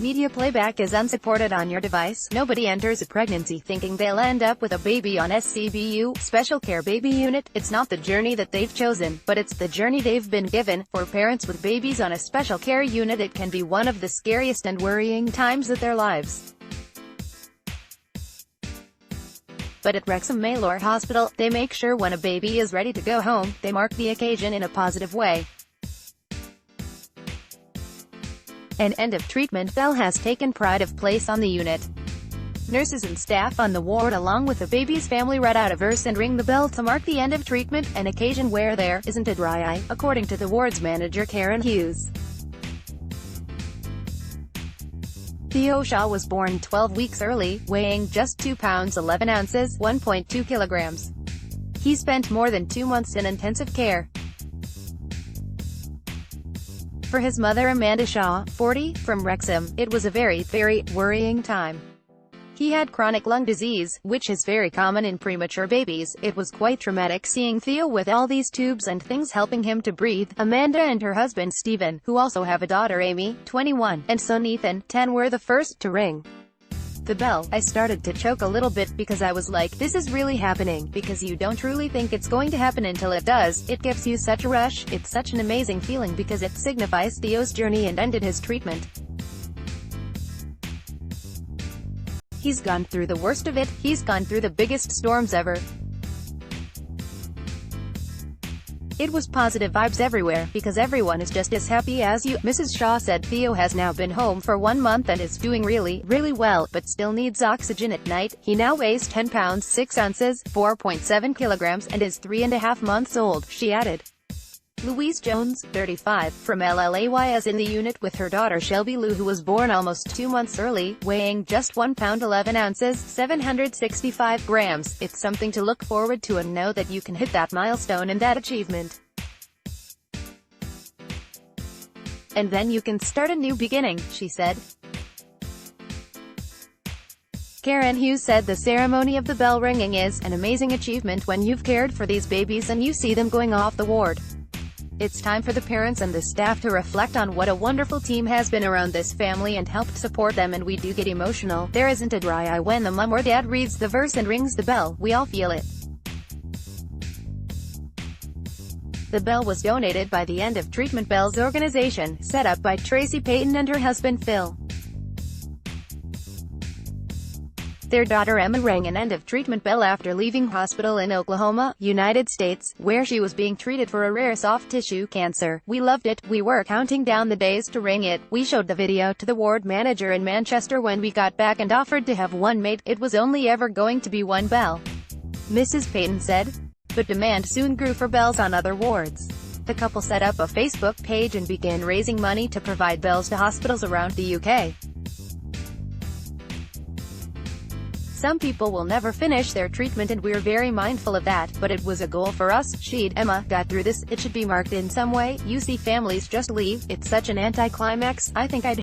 Media playback is unsupported on your device. Nobody enters a pregnancy thinking they'll end up with a baby on SCBU, Special Care Baby Unit. It's not the journey that they've chosen, but it's the journey they've been given. For parents with babies on a special care unit, it can be one of the scariest and worrying times of their lives. But at Wrexham Malor Hospital, they make sure when a baby is ready to go home, they mark the occasion in a positive way. An end-of-treatment bell has taken pride of place on the unit. Nurses and staff on the ward along with the baby's family read out a verse and ring the bell to mark the end of treatment, an occasion where there isn't a dry eye, according to the ward's manager Karen Hughes. Theo Shaw was born 12 weeks early, weighing just 2 pounds 11 ounces, 1.2 kilograms. He spent more than 2 months in intensive care. For his mother Amanda Shaw, 40, from Wrexham, it was a very, very worrying time. He had chronic lung disease, which is very common in premature babies. It was quite traumatic seeing Theo with all these tubes and things helping him to breathe. Amanda and her husband Stephen, who also have a daughter Amy, 21, and son Ethan, 10, were the first to ring the bell. I started to choke a little bit because I was like, this is really happening, because you don't truly think it's going to happen until it does. It gives you such a rush. It's such an amazing feeling because it signifies Theo's journey and ended his treatment. He's gone through the worst of it. He's gone through the biggest storms ever. It was positive vibes everywhere, because everyone is just as happy as you, Mrs. Shaw said. Theo has now been home for 1 month and is doing really, really well, but still needs oxygen at night. He now weighs 10 pounds 6 ounces, 4.7 kilograms, and is 3.5 months old, she added. Louise Jones, 35, from LLAY is in the unit with her daughter Shelby Lou, who was born almost 2 months early, weighing just 1 pound 11 ounces, 765 grams. It's something to look forward to and know that you can hit that milestone and that achievement. And then you can start a new beginning, she said. Karen Hughes said the ceremony of the bell ringing is an amazing achievement when you've cared for these babies and you see them going off the ward. It's time for the parents and the staff to reflect on what a wonderful team has been around this family and helped support them, and we do get emotional. There isn't a dry eye when the mom or dad reads the verse and rings the bell. We all feel it. The bell was donated by the End of Treatment Bells organization, set up by Tracy Payton and her husband Phil. Their daughter Emma rang an end-of-treatment bell after leaving hospital in Oklahoma, United States, where she was being treated for a rare soft-tissue cancer. We loved it. We were counting down the days to ring it. We showed the video to the ward manager in Manchester when we got back and offered to have one made. It was only ever going to be one bell, Mrs. Payton said. But demand soon grew for bells on other wards. The couple set up a Facebook page and began raising money to provide bells to hospitals around the UK. Some people will never finish their treatment and we're very mindful of that, but it was a goal for us. Emma got through this. It should be marked in some way. You see families just leave. It's such an anticlimax. I think I'd